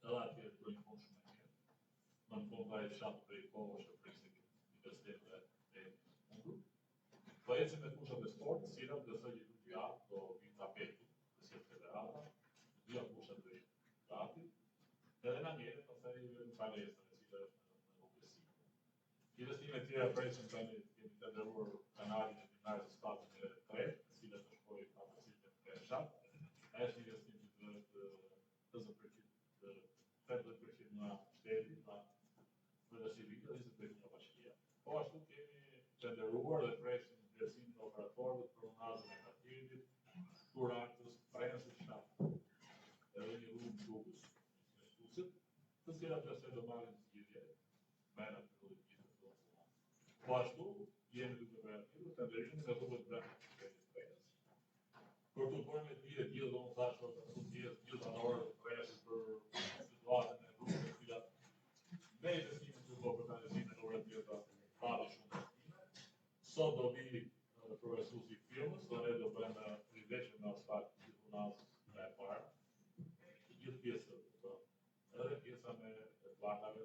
edhe atje të një punë shumë e mirë. Në punë ka e fshatë për i kohë që prisë universitetet e mundur. Po ecim me fushat e sport, cilat besoj që të javë do vinë tapeti të si federata, dhja fushat të gati, edhe nga njëre pastaj në palestra, e cila është në rrugësi. Investime të tjera presim tani kemi të ndërruar kanalin e binarës së spatën e 3, e cila të shkojë kapacitetin të fshat. Është investim që të bëhet 50% nga shteti, nga vëllësivita dhe 20% nga bashkia. Po ashtu kemi të ndërruar dhe presim ndërsimin e operatorëve për unazën e kartirit, turatës, prenës e fshatë, edhe një rrugë Dukës, në Shtusit, të cilat nëse do marrin zgjidhje, merren në rrugë të tonë. Po ashtu jemi duke operativë të ndërrimin e rrugëve të prenës. Për të bërë me të gjithë do më thashë të gjithë banorë të presës për situatën e rrugëve të cilat me investimin të do për kanëzimin e operativë të pari shumë të stime. Sot do vi profesuesi i firmës, do ne do bëjmë riveshje në asfalt të unazës nga e parë, gjithë pjesët, edhe pjesa me plakave,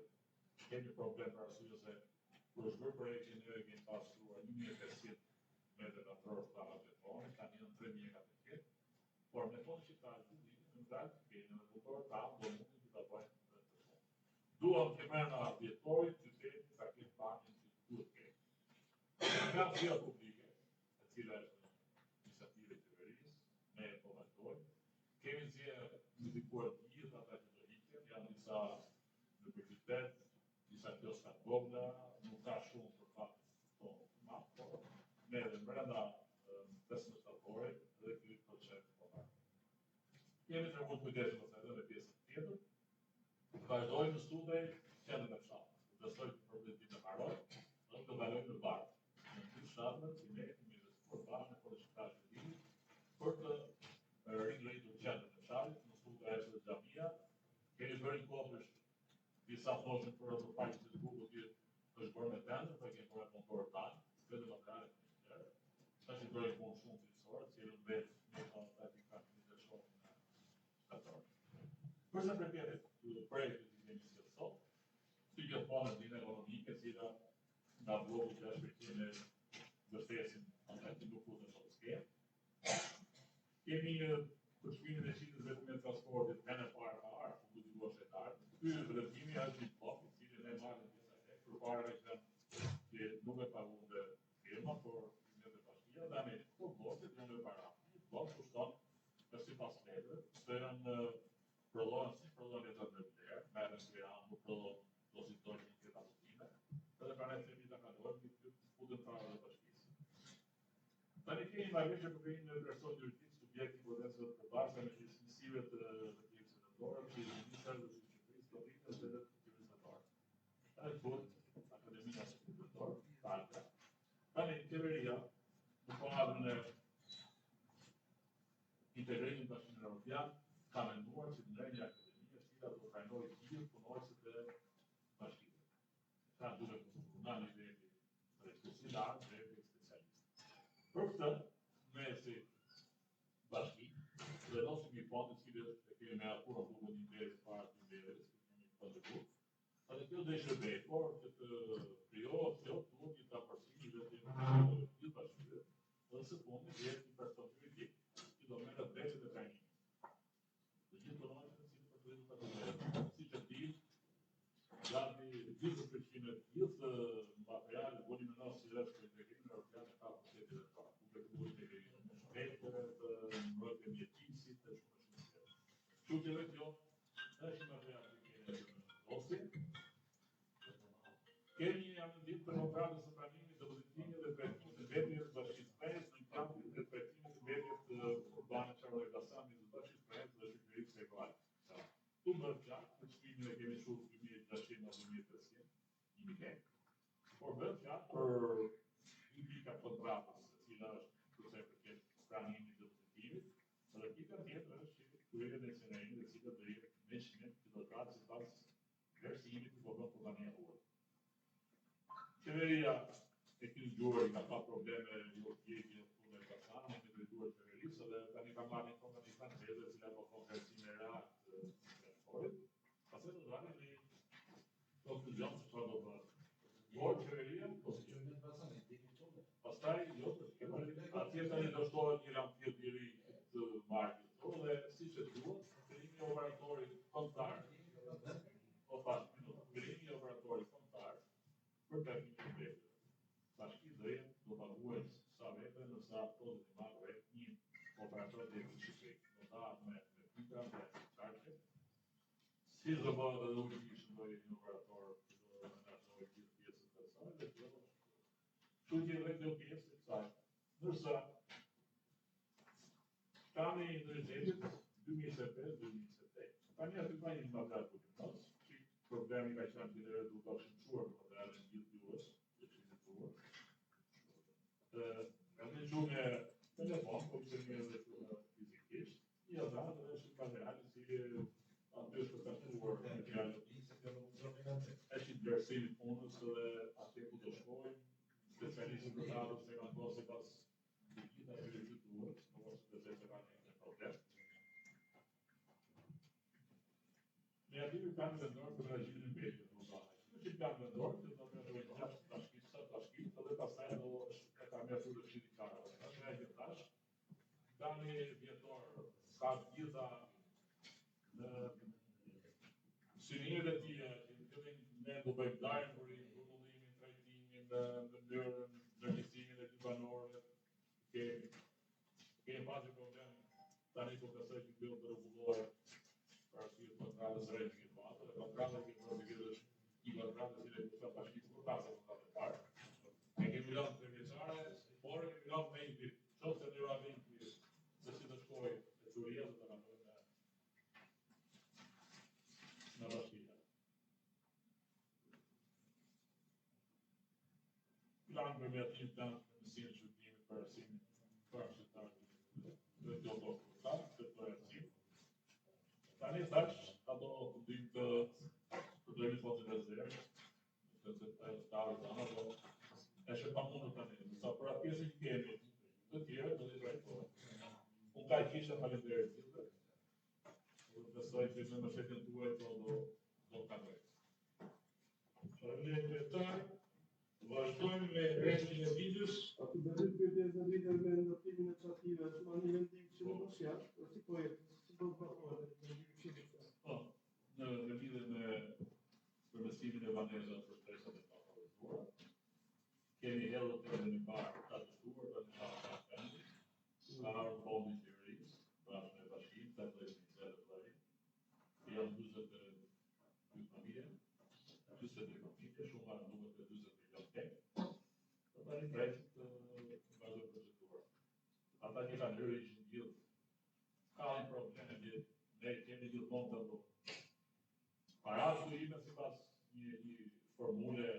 kemi problem për arsye se kur është bërë projekti ne kemi pastruar 1500 metrë katror plaka betoni, kanë qenë 3400, por me tonë që ka gjithë në dalë të kemi në motor ta do mundin të ta bëjmë të tonë. Duam të merr nga vjetori qyteti sa këtë panin që duhet kemi. Nga via publike, e cila është iniciative të qeverisë, ne e po vazhdojmë. Kemi ndikuar të gjithë ata që do hiqen, janë disa në qytet, disa kioska të vogla, nuk ka shumë për fat to ma, por ne edhe brenda 15 shtatorë dhe ky proces po ka. Kemi treguar kujdes edhe me pjesën tjetër. Vazhdojmë në studej qendrën e fshatit. Besoj që problemi të mbaroj, do të kalojmë në bardhë. Në dy fshatët, si ne kemi investuar bashkë për shkak të dimit, për të ringletur qendrën e fshatit, në studej është dhe xhamia. Kemi bërë një kopësh, disa thoshin për pajisje të bukur që është bërë me tendër, por kemi bërë kontorë tanë, vetëm materiale financiare. Tash i bërë punë shumë cilësore, cilën vetë ne praktikisht të shohim në shtator. Përsa përket projektit që kemi si sot, si gjithmonë në ekonomike, cila nga bloku 6% e vërtesin që nuk futën në skemë. Kemi përshkrimin e shitës vetëm e transportit me në parë arë, ku të duha shetarë. Ky vërtimi është një blok, i cili ne marrën disa tek, përpara që nuk e paguam dhe firma, por në dhe bashkia, dhe ne këto blokët janë e para. Një blok kushton është sipas letrave, të janë prodhohen si prodhohen letra në vlerë, merren Tiranë, nuk prodhohen dozitorin në këta botime, edhe pra ne themi ta kalojmë këtë futën para dhe bashkisë. Tani kemi marrëveshje për krijimin e person juridik subjekt hipotezave të përbashkëta me nisësive të rrugës senatore, që ministra e Shqipërisë Slovitës dhe të Kuvendit. Ai thotë Akademia Shqiptare, Talka. Tani qeveria në kuadrin e integrimit bashkimor evropian ka menduar që të ndërhej akademia e cila do trajtojë të gjithë punonësit e bashkimit. Ka duke përfunduar në niveli drejtuesi lartë dhe specialistë. Për këtë, ne si bashki, vendosim një fond i cili e kemi me apura buku një interes para të nivelit, kemi kontribut. Edhe kjo do shërbej, por që të krijohet duhet një trapërsim i vetë gjithë bashkive, dhe së fundi jetë një person juridik që do merret drejtat e trajnimit. Të gjithë punonësit që përfitojnë të probleme, siç e di, gati 20% e gjithë materiale voluminos që është për integrimin evropian ka pushtetit e parë. Ku për integrimin e shpejtëve, të mbrojtje mjetisit dhe shumë tjerë. Kështu që edhe kjo është një material që kemi dosi. Kemi një amendim për programin së pranimit të pozitivit dhe trajtimit të mbetjes bashkisë presë në kampin dhe trajtimit të mbetjes urbane Çarolli Basani të bashkisë presë dhe Shqipërisë Ekologjike. Tu bërë fjalë për çmimin e kemi shumë 2600 në 2300, një tek. Por bërë fjalë për një pika kontratës, e cila është përse përket pranimit të pozitivit, dhe pika tjetër është që kryerjen e scenarive të cilat do jetë me shkrim që do të krahet sipas vlerësimit të kompania huaj. Qeveria e këtij gjuri ka pa probleme jo tjekje punë e pasanë, me drejtuar qeverisë dhe tani ka marrë një kompani franceze e cila do konkretisime reakt të transportit. Si do bëhet edhe unë ishë në një operator, do në nashoj gjithë pjesën të saj, dhe kjo është që kjo pjesë të saj. Nërsa, tani në rëzimit 2025-2028. Tani aty ka një material për që problemi ka qenë që nërë duke është shëmësuar në materialin gjithë juës, që që në tuar. Ka në gjume telefon, po që një dhe të fizikisht, një dhe dhe është materialin si aty është përkatuar materialin. E që të bërësimit punës dhe aty ku të shkojnë, specialistë për radhë se kanë bërë se pas gjitha e të tuar, në mos të se kanë një problem. Ne aty kanë vendor për regjimin e mbetjes në Uzane. Që kanë vendor, që do të bëjë jashtë tashkit, edhe pastaj do e ka mjaftuar të shiti karave. Tash e gjithash, tani vjetor ka gjitha në synimet e tij, që ne do bëjmë dajën për rregullimin, trajtimin, mënyrën, ndërgjegjësimin e banorëve. Kemi pasur problem tani po besoj që kjo do rregullohet për arsye të kontrollës së rrethit të patë, dhe kontrolla që do është i kontrollës që do të bashkë kur ka se ka të parë. Ne kemi lënë të vjeçare, por kemi lënë me një ditë. Çfarë ne va vënë se si do shkojë e teoria do ta bëjmë në bashkia. Plan për mjaftim plan për mësimin e shërbimit për arsimin për qytetarët dhe do të arsim. Tani tash ato dim të problemi fotë rezervë, të stavë zana, do e shë pa mundur tani. Sa për atë pjesë që kemi, të tjerë do të drejtojnë. Unë ka kisha falenderit gjithë, dhe besoj që në mëshetën tuaj do ka drejtë. Faleminderit. Vazhdojmë me restin e videos. Aty bëhet pyetje në lidhje me ndërtimin e çative, ma një vendim që nuk është jashtë, si po jetë, si do të bëhet në ndërtimin. Po, në lidhje me përmesimin e banesave për stresat e pafavorizura, kemi hedhur të edhe në parë të atësuar dhe në parë të afendi, ka arë fondi qeverisë, bashkë me bashkim, të të ministere të vlarin, janë 22 familje, 22 familje, shumë marë numër të 20 milion tek, të tani drejtë të vazhdoj procedura. Ata që kanë hyrë ishin gjithë, ka një probleme gjithë, ne kemi gjithë mund të do. Paratë të ime si pas një formule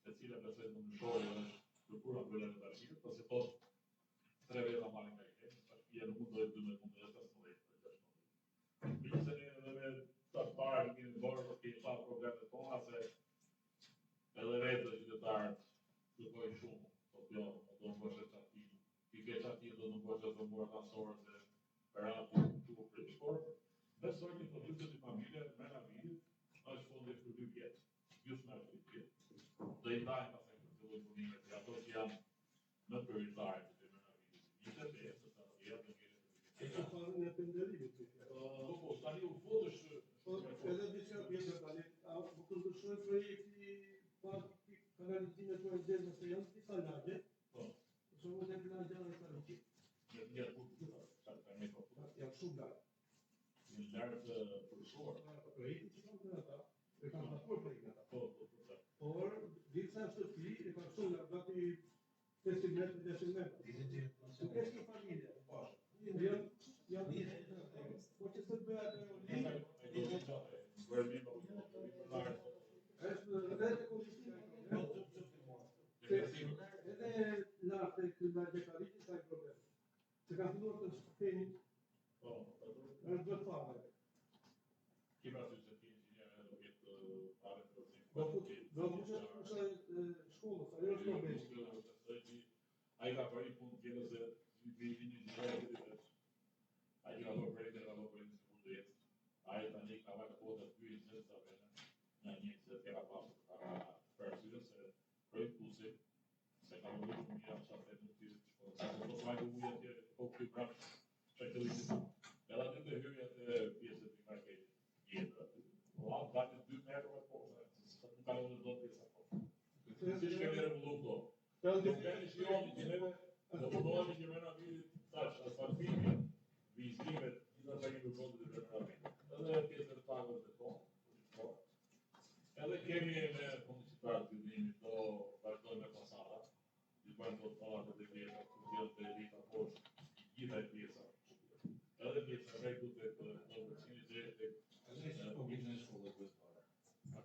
e cila besoj të nëshojë është kërkura bëllën e bashkimit, pasi thot 3 veta marrin nga i kemë, bashkia nuk mund dojtë 12, 15. Bilisën e edhe me të parë në kemi bërë, të kemi pa problemet tona, se edhe vetë dhe qytetarët kërkojnë shumë, thot jo, do në bëshë qati, ti ke qati do në bëshë të mërë kansorë, se rati të u prish, por besoj që të 20 familje me nga vitit, është fondi për 2 vjetë, just në është 2 vjetë, dhe i dajnë pasaj për të vëllëpunimet, dhe ato që janë në prioritarë të me nga vitit, një të të të vjetë, në njëre E që farën e penderimit të kjo. Po, tani u fotësh... Edhe diçka tjetër tani, më këndërshoj projekti par kanalizimet të nxjerrë se janë disa lagje. Po. Që mund të plan gjallë të tani. Ja ku Janë shumë lagje. në lartë të përshuar. Projekti që kanë të ata, e kanë pasuar projektin ata. Po. Por, disa shtëpi e kanë shumë nga gati 50 metrë, 10 metrë. Nuk është një familje. Po që se të bëhet e olinë, është edhe të kondicion. Edhe lartë e këtë lartë e karitit, ka i problem. Se ka filluar të shpeni, është dhe fare. Kima të që ti inxinjerë do këtë pare të rëzim. Do të që kusha shkollës, ajo është problemi. A i ka përri punë tjene se vini një gjithë të veç. A i ka përri të ka përri në sikur të jetë. A i tani ka vajtë kodë të pyjë në të vene. Në një se të ka pasë ka përsyre se projekt pusi. Se ka përri shumë mira sa të në të shkollë. Sa të vajtë ujë atje, po këj prapë që të lëgjë. Edhe aty të hyrja të pjesët të nga kejtë jetë aty. O atë dati 2 metrë e posa. Sa të ka në do të pjesë apo. Si shkemi revolu këto. Nuk kemi shiomi që neve do përdohemi që mërëna vitit tash, asfaltimi, vizlimet, gjitha të kemi përdohemi të mërëna vitit. Edhe pjesët të pagët të tonë,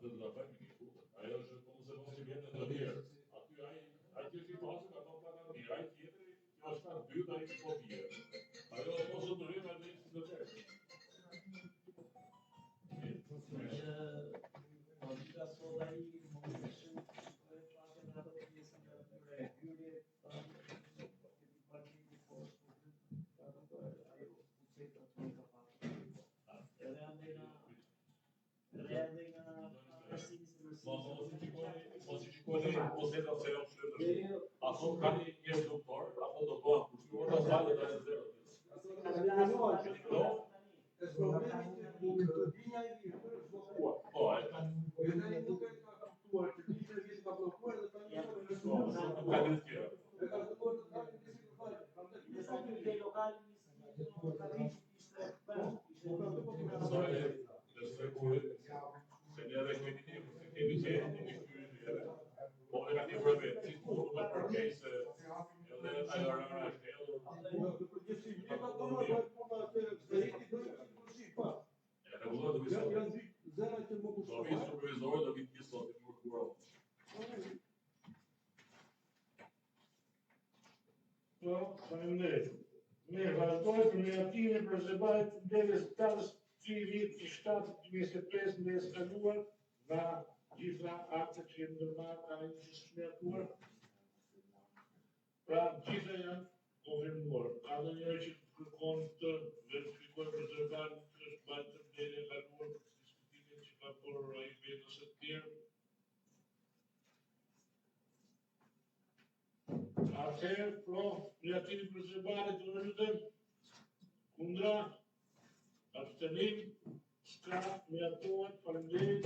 Atë do ta bëjmë një punë. Ajo është komo se mos i vjen në lirë. Aty ai që ti pasur ka thonë plata të mira, ai tjetri, kjo është ka dytë ai po bie. Ajo ose do rrim atë në të tjerë. Audita sot ai mundeshin të plakën në ato pjesën e atyre hyrje, partimi poshtë, ato ajo uceta të ka pasur. Edhe andena Mos i shikoni ozeta se jo shëndër. Ato kanë një doktor, ato do bëhen kushtuar në valë të zero. Po, e ka. Ne vazhdojmë për miratimin për zëbarit të ndeles talës 3/7/25 në eskaluar nga gjitha akte që jenë ndërmarrë ka një që shmjatuar. Pra, gjitha janë konfirmuar. Ka dhe njërë që kërkon të verifikoj për zëbarit që është bajtë të ndele e kaluar për diskutimin që ka bërë ai vetës e tjerë. Atëherë, pro, miratimin për zëbarit të vërëtëm, kundra, abstenim, s'ka miratohet, faleminderit.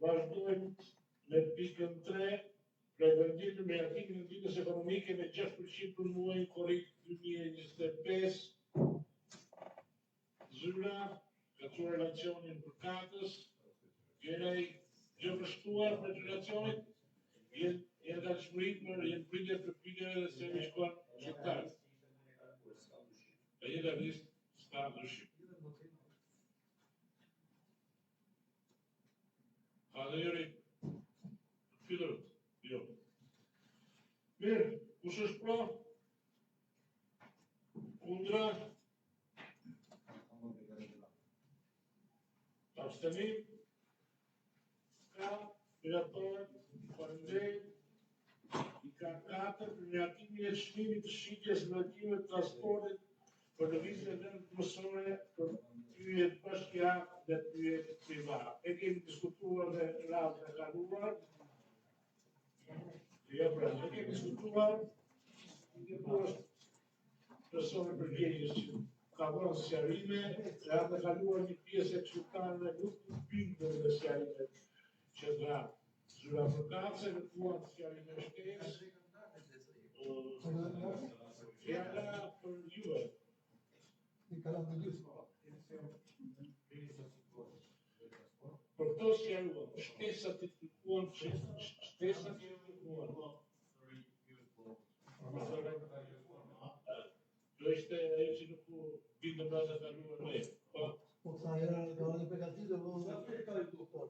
Vazhdojmë me pikën 3, prevendim në miratimin e ndikës ekonomike me 6% për muajin korrik 2025. Zyra, ka thur relacionin për katës, jene gjë vështuar për relacionit, jenë ka shmërit për jenë pritje për pyetjeve dhe se mi shkuan qëttarë. E jenë ka vistë s'ka ndryshim. Ka dhe jëri, filërët, jo. Mirë, kush është pro? Kundra? Abstenim? Ska? Miratohet? Faleminderit. I ka 4 për miratimin e çmimit të shitjes në rrethimet të transportit për lëvizjen e vendit mësore për pyetje bashkia dhe pyetje private. E kemi diskutuar në radhën e kaluar. Jo, pra, e kemi diskutuar një post persone përgjegjës që ka dhënë sqarime, radhën e kaluar një pjesë e këshilltarëve nuk bindën në sqarimet që dha zyra përkatëse, kërkuan sqarime shtesë. Fjala për juve. Për to sqaruan, shtesat i kërkuan, shtesat i kërkuan. Kjo ishte ajo që nuk bindën radhën e kaluar me. Po. Po sa era ka një pegative, po sa ka i doktor.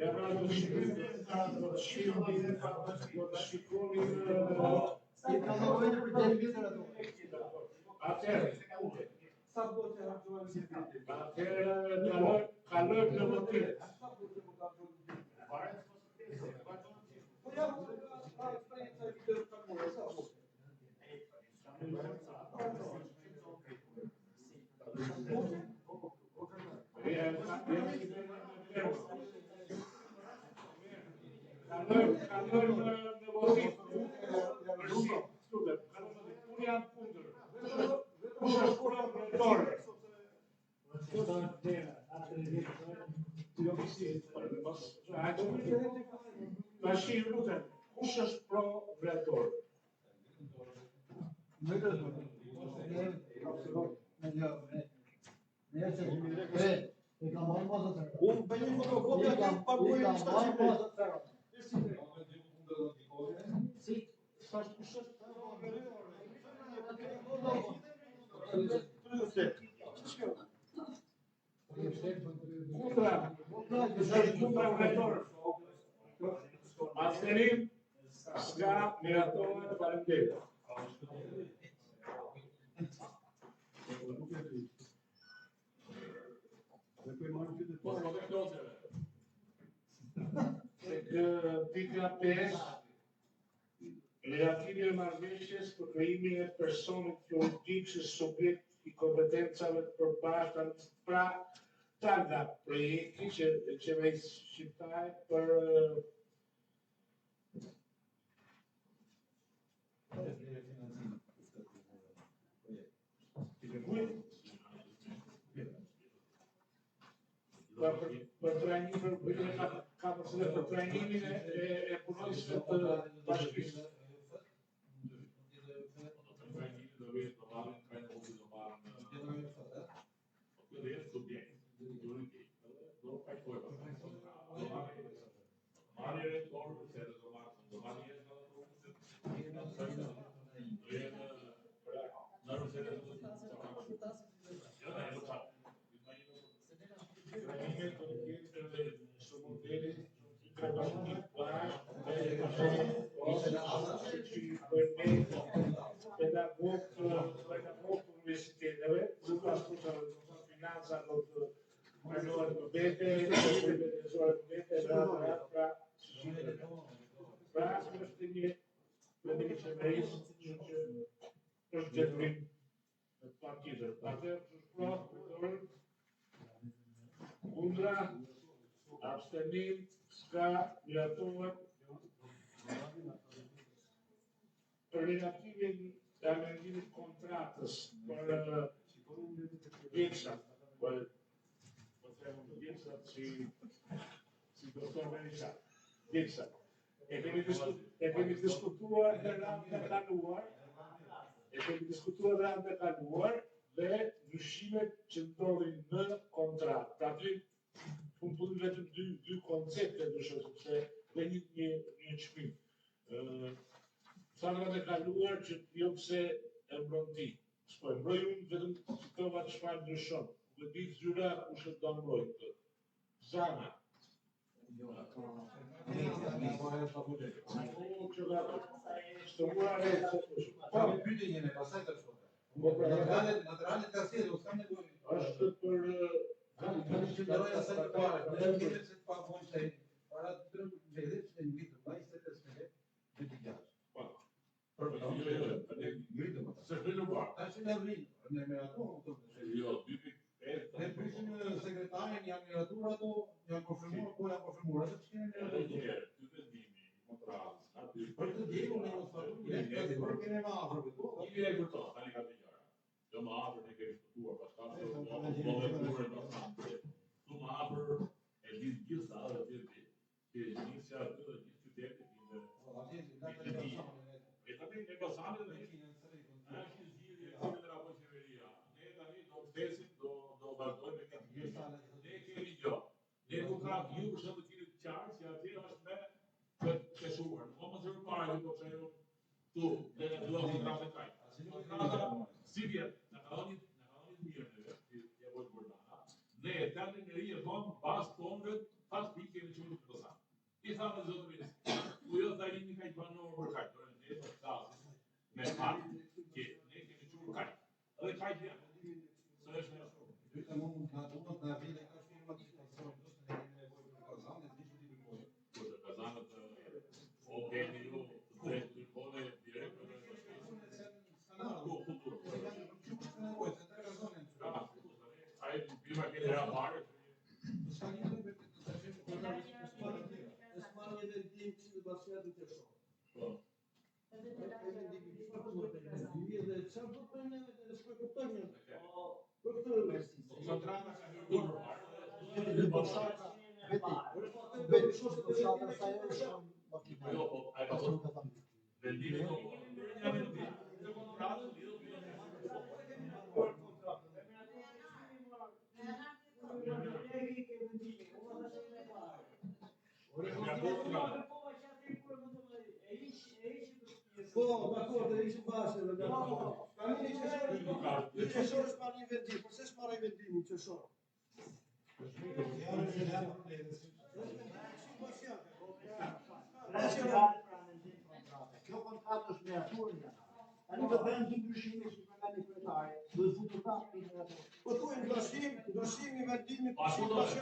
Ja pra do shikoni do të shikoni atëherë kalojmë në votim. Kalojmë në votim. Unë jam kundër. Kush është prokurotor? Tash i lutem, kush është pro-vletor? Unë bëj një fotokopja të paguaj në shtatë. Kundra vletor. Asnjërim s'ka miratohet, faleminderit. Pika 5, relativi e marrëveshjes për krijimin e personit juridik si subjekt i kompetencave të përbashkëta pra tanda projekti që qeverisë shqiptare për për trajnimin ka përse për trajnimin e punojësve të bashkisë. Pedagog universiteteve, sipas financa do të kaluar të vete, pra është një vendim i qeverisë që është gjetrim në partitër. Atëherë është kundra, abstenim, s'ka miratohet. Për relatimin e amendimit kontratës për Vjeksat, për Vjeksat si doktor Berisha, Vjeksat. E kemi diskutuar në radhën e kaluar, dhe ndryshimet që ndodhin në kontratë. Aty unë punë vetëm dy koncepte ndryshojnë, sepse dhe një çmim. Sanat e kaluar që jo pse e mbron ti. S'po e mbroj unë vetëm citova çfarë ndryshon. Dhe di zyra kush e do mbroj këtë. Zana. Është për Sekretarin janë miratur ato, janë konfirmuar, po janë konfirmuar, atë që për të djegu në për kene ma afrë këtu. Jo më afër ne kemi diskutuar, pastaj tu më afër e di gjithë sa ato që nisja aty në gjithë qytetin e tani ne pasame dhe është zgjidhje e apo qeveria. Ne tani do vdesim, do vazhdojmë me këtë. Ne kemi gjë. Ne nuk ka ju për shkak të këtij qartë që aty është me peshuar. Po mos e përpara do të thonë tu, ne do të kontratë kaj. Si vjen? Në kalonit mirë, ja vojtë bërda. Ne fjalën e ri e bën pas tonëve, pas pikë kemi çuar të sa. I thamë zotë ministri, ku jo tha jeni kaq banorë për kaq, ne po flasim me fakt, që ne kemi çuar kaq. Edhe kaq janë. Sa është më shumë. Dyta mund të natuma të vjen ka firma të sponsor, do të ne nevojë për kazanë, ti do të bëjë. Po të kazanët, o keni ju të drejtë të kone direkt në ai prima che era mare. Espanha vendim që baseado në të shoh. Po, dakord, e ishim bashkë, dakord. Tani që shoh Spani vendim, pse s'marrë vendimin që shoh? Kjo kontratë është meaturja. Tani do bëjmë dy ndryshime që përmendni kryetari. Do të futur kapin në ato. Po thuaj ndryshimi vendimit. Atë ashtu është.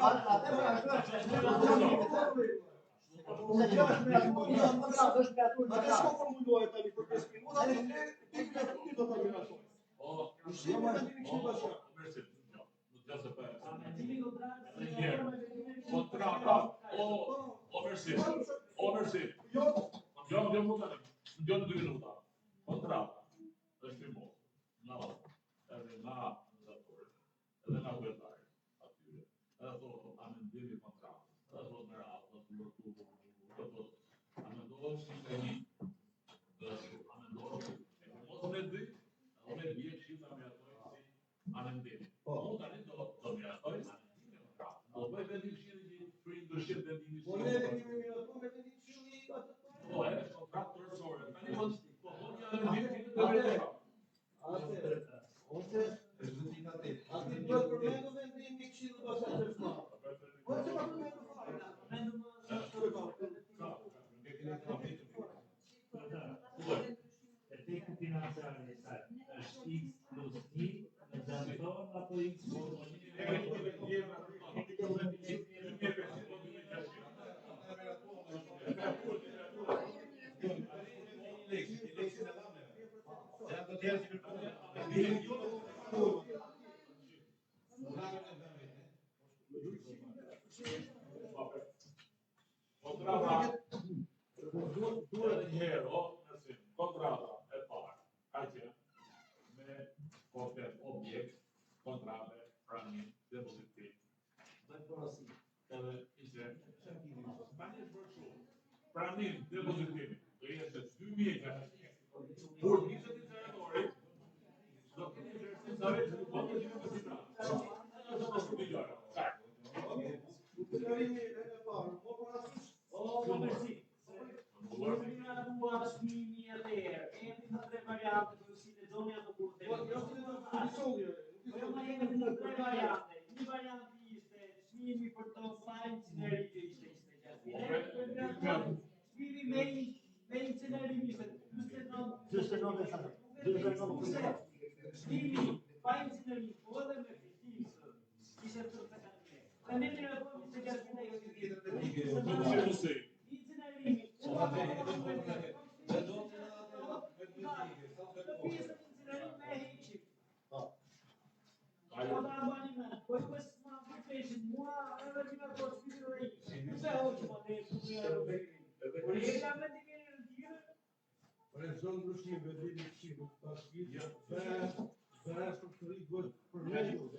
Se kjo është meaturja, kontratë është meaturja. Atë s'ka formuluar tani për 5 minuta, ne pikë të do ta mirasoj. Ndryshimi vendimit që bashkë. Kontrata, oversip. Jo në 2 minuta. Kontrata, është i mos. Edhe na zatore, edhe na vëllare, atyre. Edhe thotë, amendimi kontratës. Edhe thotë me radhë, amendohet si të një, amendohet, mos me dy, edhe me bje shifra me atoj si amendimi. Unë tani do me atoj amendimi kontratës. Do bëj vendim shirë për ndryshim vendimi Po ne kemi miratuar me vendim shilli atë. Po, është kontratë tërësore. Tani mos amendimi që të bëjë. Ose aty do të përmendu vendimi i Këshillit Bashkiak të Shqipërisë. Po se pa përmendu Efekti financiar në saj është X plus 1 në zanton apo X plus Kontrata e parë, aqe me kontet objekt, kontrate, pranim, depozitim. Edhe ishte, tani është bërë shumë. Pranim, depozitim, do jetë 2006. Kur nisët i senatorit, do të një exercitare që do të gjithë të sitra. Edhe është shumë i gjara. Përkarimi e parë, po parasysh. O, merci. Kur vina dua smimi atëherë, kemi të tre variante për si lexoni ato kurte. Po jo se do të disonje. Po ma jemi në tre variante. Një variant ishte smimi për të fajin cineri që ishte 24. Smimi me incinerim ishte 49. Smimi fajin cineri po edhe me fitim ishte 40. Tani ne apo se gjasë ne jo të incinerimi. Rezon ndryshim vendimi i Këshillit Bashkiak dhe strukturit duhet përmendur.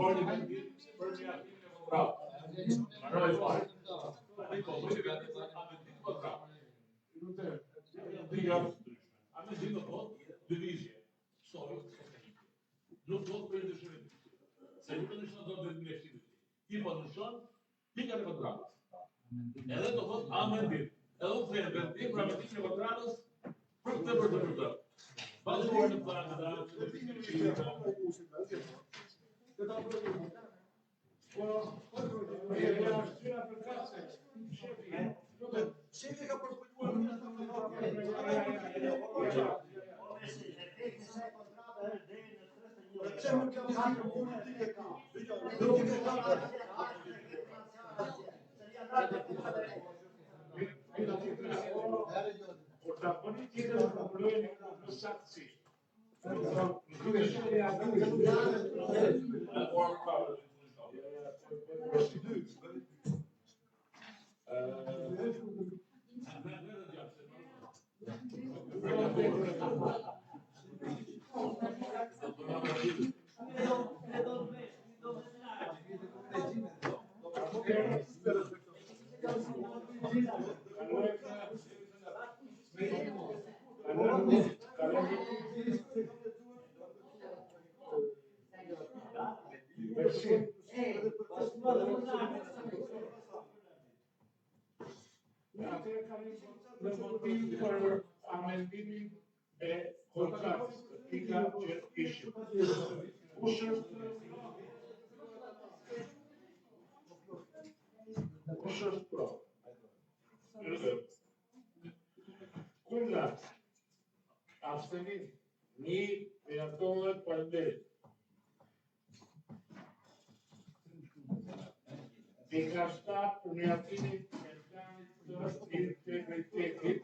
bërni vendim për miratimin e kontratës. Mbaroj fare. Ai po bëri vendim për amendim të kontratës. Dy javë të ndryshme. Amendim do thotë lëvizje. Nuk do të bëjë dëshirim. Se nuk ndryshon do të bëjë investimin. Ti po ndryshon pikat e kontratës. Edhe do thotë amendim. Edhe u thënë vendim për amendimin e kontratës për këtë për të vërtetë. Bazuar në planin e Shefi ka përpëtuar Por ta politika do problemi në saktësisht. Atëherë kalim në votim për amendimin e kontratës, pika që ishim. Kush është pro? Kundra? Abstenim? Një miratohet përnderit. Pika 7 për miratimin e planit të integritetit,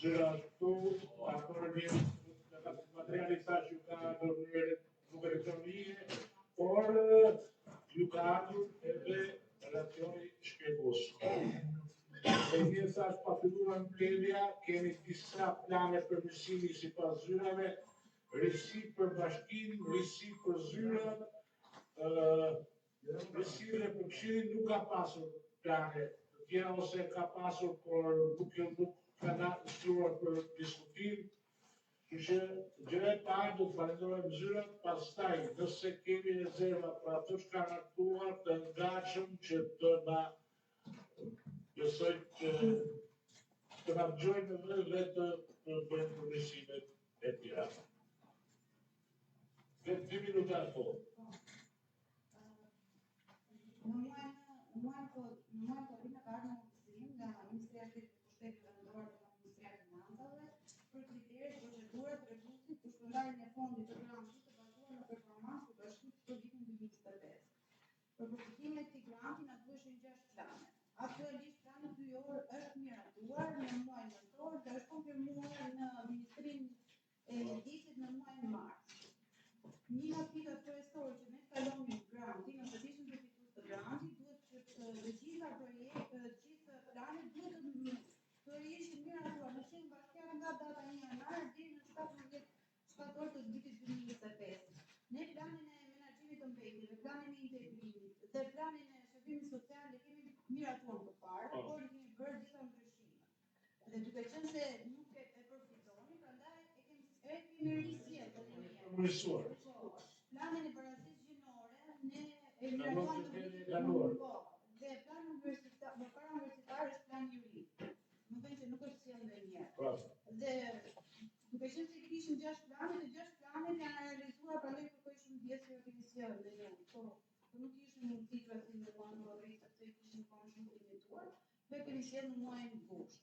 që ashtu akordin materiali sa që ka dorënuar nuk elektronie, por ju ka ardhur edhe relacioni shpjegues. E sa është pafilluar mbledhja, kemi disa plane përmirësimi sipas zyrave, risi për bashkinë, risi për zyrat, Rësirë e përkëshirin nuk ka pasur plane të tjera ose ka pasur, por nuk ka shkruar për diskutim. Që gjëra e parë do të falenderojmë zyrat, pastaj nëse kemi rezerva për ato që kanë aktuar, të ngatshëm që të na besoj që të na dëgjojnë dhe të bëjmë përmirësimet e tjera. Vetë 2 minuta e kohë. Në muajin korrina ka ardhur notificim nga Ministria e Pushtetit Vendor dhe Ministria e Financave për kriteret, procedurat, rregullit për shpërndarjen e fondit të grantit të bazuar në performancë të bashkisë për vitin 2025. Për përfitimin e këtij granti na duheshin 6 plane. Aktualisht plani hyjor është miratuar në muajin nëntor dhe është konfirmuar në Ministrinë e Mjedisit në muajin mars. Një nga pikat kryesore që ne kalojmë grantin, nëse ishim të granti, duhet që të gjitha projekte, të gjitha planet duhet të ishin miratuar në shenjë bashkiak nga data 1 janar deri në 17 shtator të vitit 2025. Ne planin e menaxhimit të mbetjeve, planin e integrimit dhe planin e shërbimit social e kemi miratuar më parë, por kemi bërë disa ndryshime. Dhe duke qenë se nuk e përfitoni, prandaj e kemi risjellë. Planin e barazisë gjinore ne e miratuam në vitin kaluar. Dhe plani universitar, para universitar është plan jurid. Më thënë që nuk është sjellë ndonjëherë. Dhe duke qenë se kishim 6 plane, të 6 planet janë realizuar, prandaj kërkoj shumë pjesë që kemi sjellë ndonjëherë. Po nuk ishim në cifra si në muajin korrik, sepse kishim kohë shumë të limituar, dhe kemi sjellë në muajin gusht.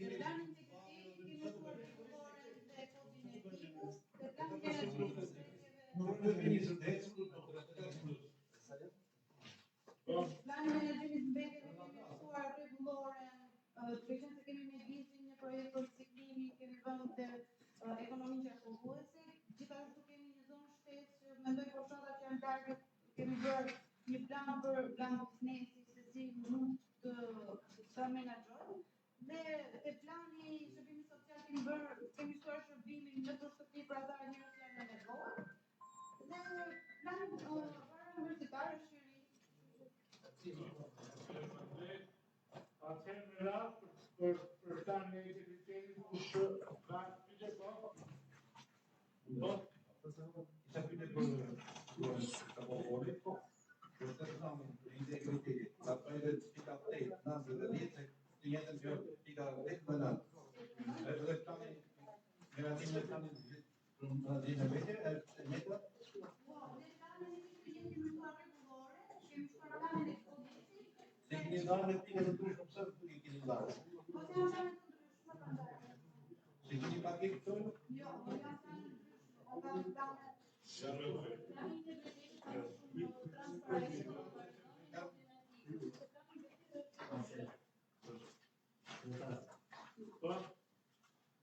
Në planin integrativ kemi mësuar rregulloren dhe kodin e etikës, dhe planin menaxhimit të Plani menaxhimit mbetjeve kemi mësuar rregulloren, duke qenë se kemi mjedisin një projekt për riciklimi, kemi vënë të ekonominë qarkulluese, gjithashtu kemi një zonë shtesë që mendoj fshatat që janë largët, kemi bërë një plan për plan biznesi se si mund të menaxhojmë. Dhe plani i shërbimit social kemi mësuar shërbimin në për shtëpi për ata njerëz që janë në nevojë. kamera për ta në integritetin kush ka pyetje po? Po? Isha pyetje për kapofolit, po. Për të rëndamën për integritetit, ka të edhe pika 8, 9 dhe 10, të jetën që pika 8 dhe 9. Edhe tani, gëratimin e tani në dhejnë e vete, e meta? Se kini ndarë dhe pika të ndryshme, pëse të kini ndarë? Se kini paket këto?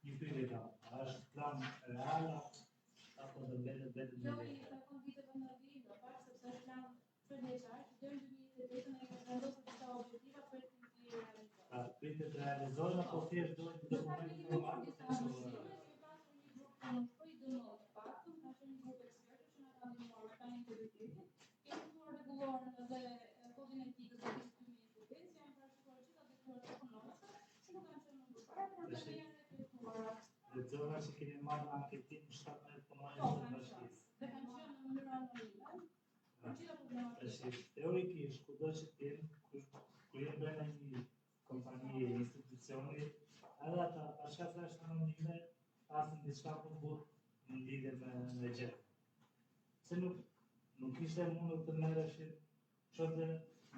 Një pyetje ka, a është plan real apo do mbetet vetëm në Plani vetë? ka kon viteve në vijim, do pak sepse është plan përveçar, që deri në 2028 ai ka vendosur disa objektiva për të realizuar. A pritet të realizohen apo thjesht duhet të dokumentin formal? Disa mësime, kemi pasur një grup punëtor i dënuar të paktën, ka qenë një grup ekspertësh që na kanë ndihmuar me planin integritetit. Kemi punuar rregulloren edhe kodin etikës dhe disciplinë që janë parashikuar gjitha detyrat ekonomike, që nuk kanë qenë në grupar, por që janë reflektuara. Dhe zona që keni marrë në anketim 17 punonjës të bashkisë. Dhe kanë qenë në mënyrë anonime, për gjitha problemat. Teorikisht, kudo që t'jenë, kur jenë brenda një kompanie, institucioni, edhe ata, pashka sa është anonime, pasin diçka për but në lidhje me gjë. Se nuk ishte mundur të merreshin qoftë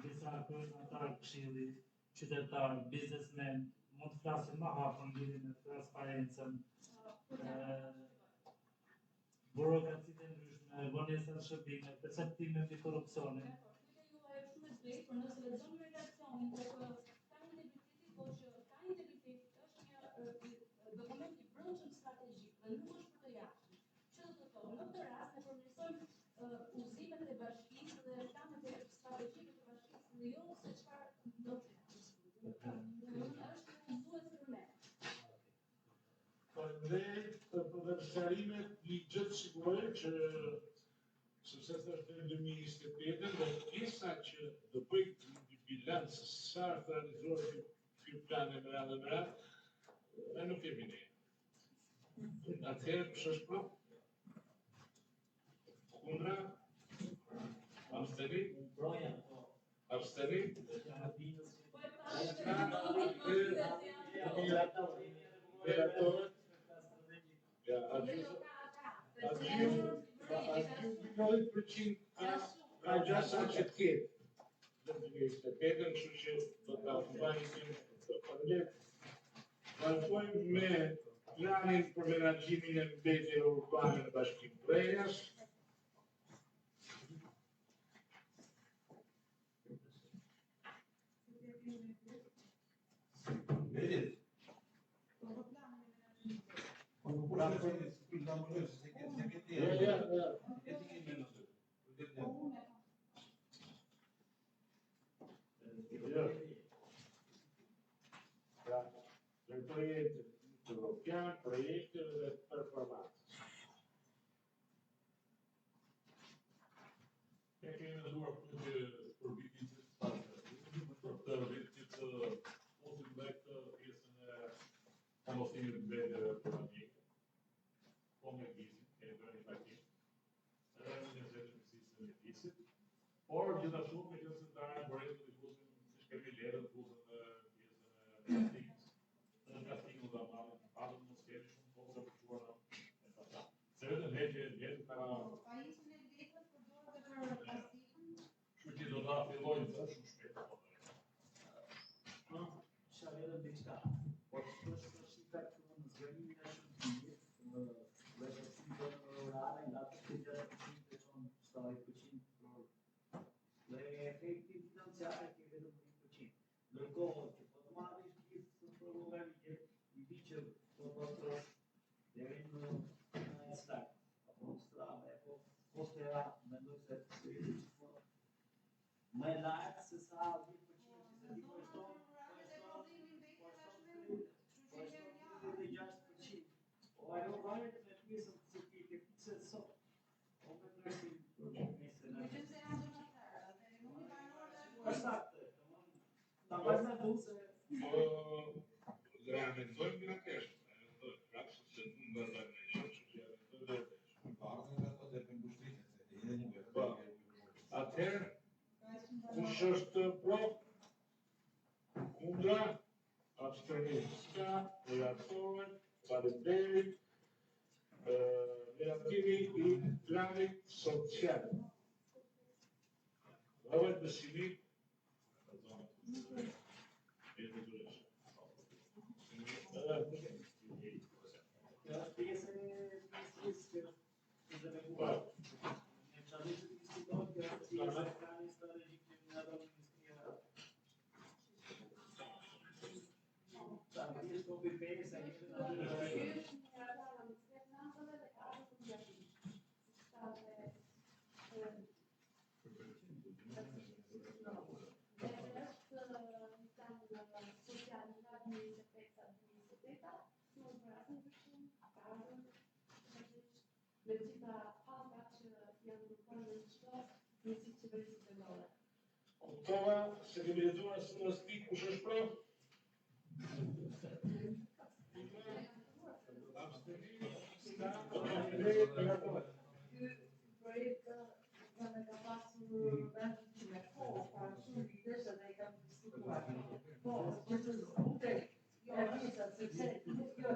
disa kryetarë këshilli, qytetar, biznesmen, mund të flasim më hapur në lidhje me transparencën, burokracitë e ndryshme, vonesa të shërbime, perceptime mbi korrupsionin. Juaj është shumë e drejtë, por nëse lexoni redaksionin tek plani integritetit, po që plani integritetit është një dokument i brendshëm strategjik dhe nuk është për të jashtëm. Që do të thotë, në këtë rast ne përmirësojmë udhëzimet e bashkisë dhe planet e strategjike të bashkisë dhe jo se çfarë do të jetë. Është udhëzues për ne. Faleminderit për përshkarimet i gjithë siguroj që sepse është deri në 2025 dhe pjesa që do bëj një bilanc se sa është realizuar ky plan e radhë, ne nuk kemi ne. Atëherë ç'është pro? Kundra? Abstenit? Abstenit? Relatorët? Ja, Adhiu 90% ka gjasa që të ketë. Dhe të njështë të petën, kështu që do të afubajnë të përlet. Vazhdojmë me planin për menaxhimin e mbetjeve urbane në Bashkinë Prejas. Vedit? Pra për të mënyrë, se këti e Projekte Europian, projekte dhe performancës. Ne kemi menduar për vitin që për të vitit ose me këtë pjesën e pomosimit të mbetjeve ekonomike. Po me vizit, kemi bërë një pakim. Edhe në një zetë në visit. Por gjithashtu me që se ta në bërë të difusin, si shkemi ledhe të fusën në pjesën e kastingës. Në kastingën dhe amalën, në padën mos kemi shumë kohë të përquar në pata. Se vetë në heqe e vjetë ka... Që do ta fillojnë të shumë shpejt. Isha vetëm diçka, por është shifra këtu në zgjerimin e shërbimit, vështirësitë orare nga 36% të çon 70% dhe efekti financiar ke vetëm 10%. Ndërkohë që po të marrësh gjithë programin i di që po të trosh deri në start, apo në strada, apo postera, mendoj se më larg se sa 10% që se di po shton. O ajo varet me pjesën specifike pse sot. O me presin pjesën e saktë. Ta vazhda du se Reamentojmë nga kesh. Praktikë se nuk nga të nëshëm, që reamentojmë Varet nga ato dhe për mbushtritje, se edhe një vetë. Po. Atëherë, kush është pro? Kundra? Abstenista? Relatohet? Faleminderit. Relativi I planit social. Varet besimit. Kjo është pjesë e ministrisë që deleguar. Ne çfarë të diskutojmë kjo është pjesë e planit strategjik që na do ministria. Ta pjesë do të bëjë sa jemi Kuptova, se kemi lexuar së në stik, kush është pro? Faleminderit, relatohet. Projekt në ka pasur vendit me kohë, para shumë vitesh edhe I kam diskutuar. Po, që të zbute, e visa, sepse nuk jo,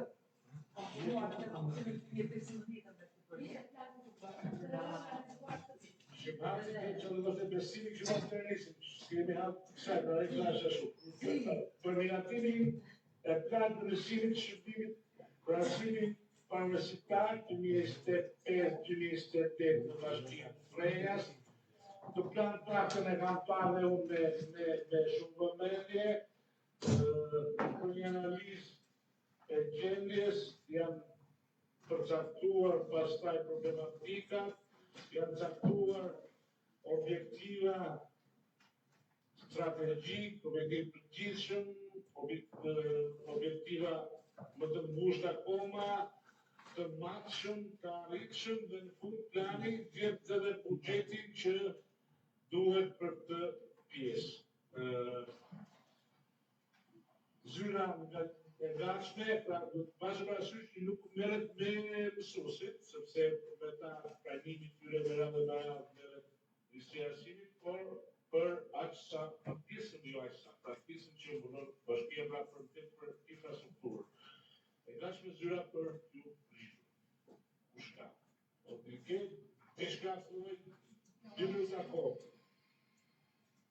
mua të funksionit një 500 ditë me këtë projekt. Që bashkë që do të besimi që mos të rrisim, s'kemi hapë kësaj, pra e klasë ashtu. Për miratimin e plan të mësimit shërbimit, krahasimit universitar 2025-2028 në bashkia Frejas, të plan praktën e kam parë dhe unë me shumë vëmendje, për një analizë e gjendjes, janë përcaktuar pastaj problematika, janë caktuar objektiva strategjik, objektiv përgjithshëm, objektiva më të ngushta akoma, të matshëm, të arritshëm dhe në fund plani vjet edhe buxhetin që duhet për këtë pjesë. Zyra e gatshme, pra duhet të pasë parasysh që nuk merret me mësuesit, sepse me ta trajnimin tyre me radhë me merret Ministria e Arsimit, por për aq sa pjesën jo aq sa, pra pjesën që punon bashkia pra për infrastrukturë. E gatshme zyra për ju rritur. Kush ka? Oblike, e shka thuaj, 2 minuta kohë.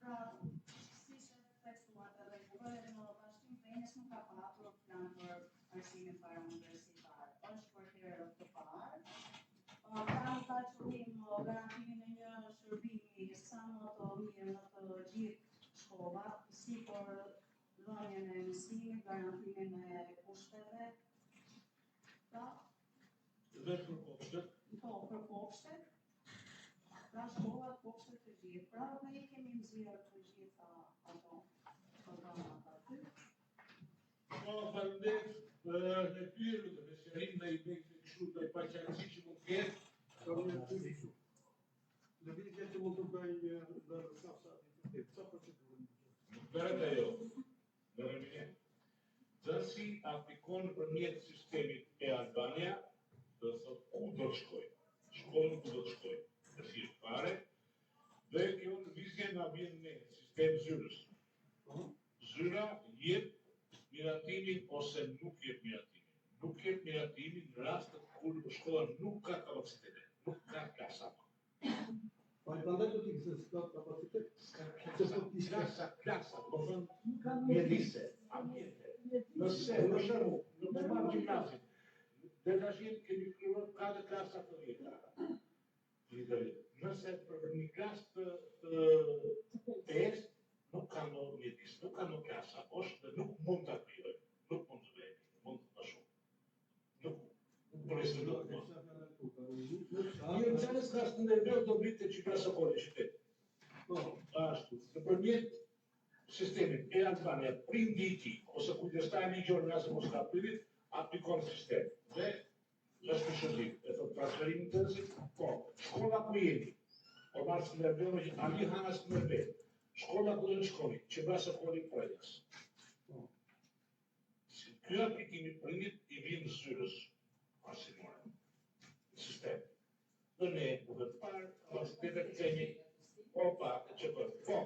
Pra, si që tekstuar të rregullore në bashkim Fenjes nuk ka patur plan për arsimin para universitar. Është për herë të parë. Plani ka qëllim garantimin e një shërbimi sa më të mirë në të gjithë shkollat, si për dhënien e mësimit, garantimin e kushteve. Pra, Dhe për kopshtet. po, për kopshtet. Pra shkollat, kopshtet të gjithë. Pra ne I kemi nxjerrë të gjitha ato programat aty. Po, faleminderit, në pyetje dhe se rrim në ide të kështu të paqartësi që mund të ketë. Lëvizja që mund të bëjnë në sa procedurën? Bëret ajo, në rëmine. Dërsi aplikon përmjet sistemit e Albania, dhe thot ku do të shkoj, shkollën ku do të shkoj, të si pare, dhe kjo lëvizje nga vjen me sistem zyrës. Zyra jep miratimin ose nuk jep miratimin. Nuk jep miratimin në rastet kur shkolla nuk ka kapacitete, nuk ka klasa. Pa I prandaj do t'i se s'ka kapacitet. Klasa, po thënë mjedise, ambiente. Nëse, në shërmu, në përmarë gjimnazit, dhe të ashtë kemi kryuar 4 klasa të vjetra. Nëse për një klasë të est, nuk ka në mjedis, nuk ka në klasa poshtë dhe nuk mund të kryoj, nuk mund të vejnë, mund të pashu. Nuk përresë nuk mund. Një në qenës klasë të ndërbew do vritë që ka sokoli qytet. Ashtu, në përmjet sistemin e Albania, prindi I ti, ose kujdestaj ligjor nga se mos ka prindit, aplikon sistem. Dhe është për shëndim, e thot transferimin të nësit, po, shkolla ku jeni, o marë së ndërbew në që Ali Hanas Mërbe, shkolla ku dhe në shkolli, që bra sokoli Prejas. Ky aplikimi prindit I vjen zyrës arsimore. Sistem. Dhe ne duhet parë universitetet kemi opa që po.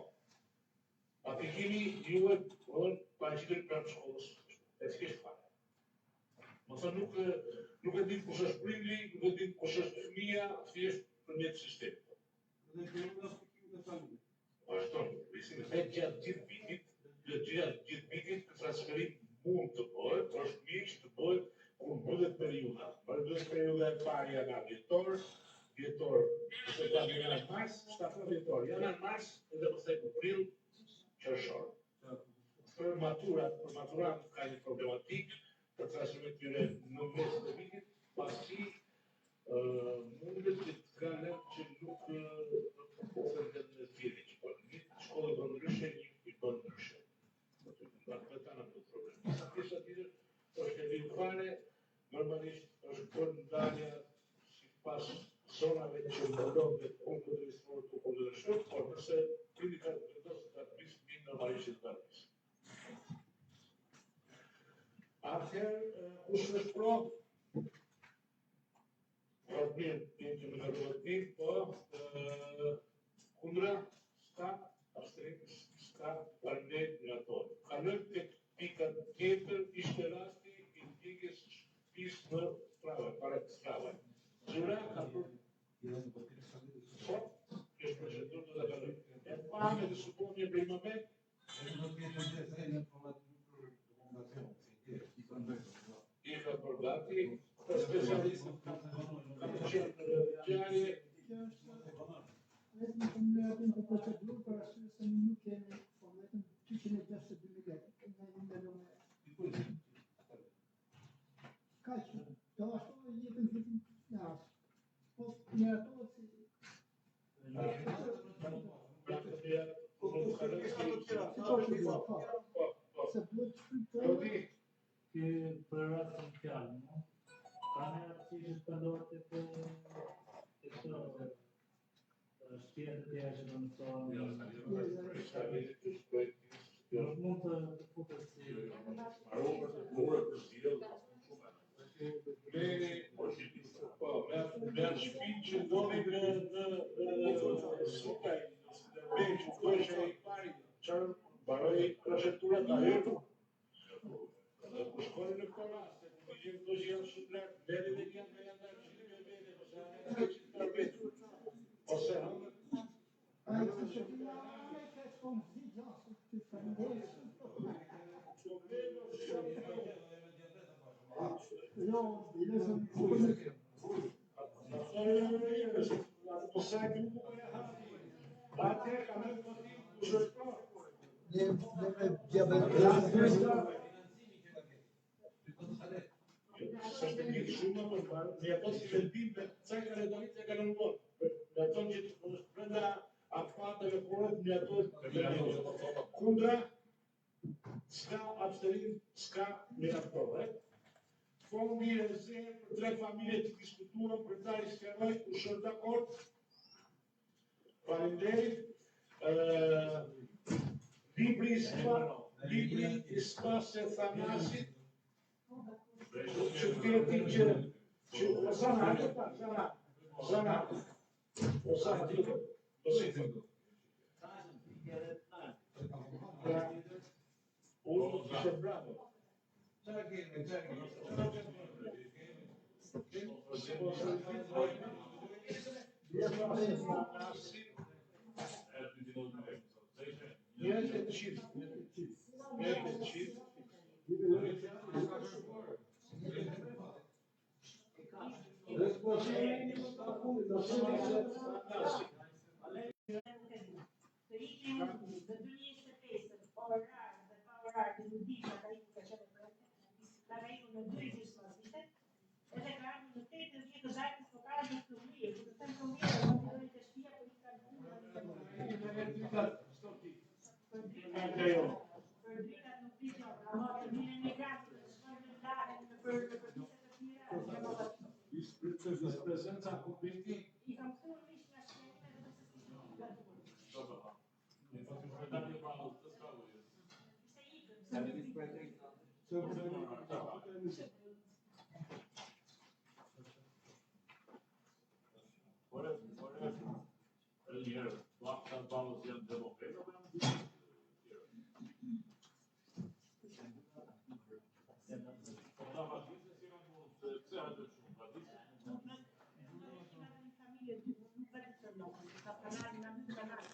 Aplikimi juhet paraqitën pranë shkollës. E s'kesh fare. Më thënë nuk e din kush është prindi, nuk e din kush është fëmia, thjesht përmjet sistemit. Dhe kemi një aspektim të familje. Vazhdon, visim e gjatë gjithë vitit transferim mund të bëhet, është mirë të bëhet kur mbyllet periudha. Mbyllet periudha e parë janar dhjetor, ose kam janar mars, shtator dhjetor, janar mars edhe pastaj prill, qershor. Për maturant ka një problematik për transferim tyre në mes të vitit, pasi mundet të kanë që nuk përkohen në zgjedhje, që po një shkollë bën ndryshe, një bën ndryshe. Këta në të problem. Sa pjesa tjetër është e fare, normalisht është bërë ndalja sipas zonave që mbulon dhe konkurencisë të konkurenshëm, por nëse prindi ka vendosur ta bëjë mirë normalisht të bëjë. Atëherë, kush është pro? Mirë, që më ka relativ, po, kundra, s'ka, abstrim, s'ka, parëndet në ato. Kalëm të pika tjetër, ishte rasti, I ndjekjes shtëpisë në strave, para të strave. Zyra ka për... Po, është procedurë të dhe kalëm. E pame dhe suponi e për I moment, I ka përgati, specialistë ka qenë në rëndjarje. Vetëm të ndërtim të procedurë për arsye se nuk kemi vetëm 262.000 lekë. Ne ndalojmë. Kaq, do ashtu jetën vitin jashtë. Po miratohet si se duhet shpytoj Që për rastin fjalë, no? Ka në aftësi që përdoret të shtjetë të jashtë do në thonë. Nuk mund të futet si... Me atë shpinë që doni në sukaj, në që dojshë E I pari, qarë baroj procedurat të hyrë. Ku shkoni në këto raste, ku të gjemë do që janë shumë lartë, vete dhe janë me janë darë qime vete, ose hëndë. ai që shëtina me ka shkonë zi gjasë të fëndesë. Jo, bilesëm kërënike. Po sajtë nuk e hati. Ate ka me të tim ku shërto. Ne me diabetes. Është një shumë më parë, ne ato si vendim me çka ka redonit e kanë ndonjë. Me ato që është brenda afateve kohët me ato kundra s'ka abstenim, s'ka mirator. Fondi I rezervë për 3 familje të diskutuan për ta I sqaroj u shoh dakord. Faleminderit. Libri I Spasë Thanasit. Që të tjerti që Osana, Osana, unë ishe bravo. Njerët e qitë. Prezența copilului. Njëherë, kanë balës janë demokratë apo janë po ta vazhdisë si kanë punë, se pse hajde shumë vazhdisë? Familje, nuk vetë të ndonë, ka kanalin, në kanal.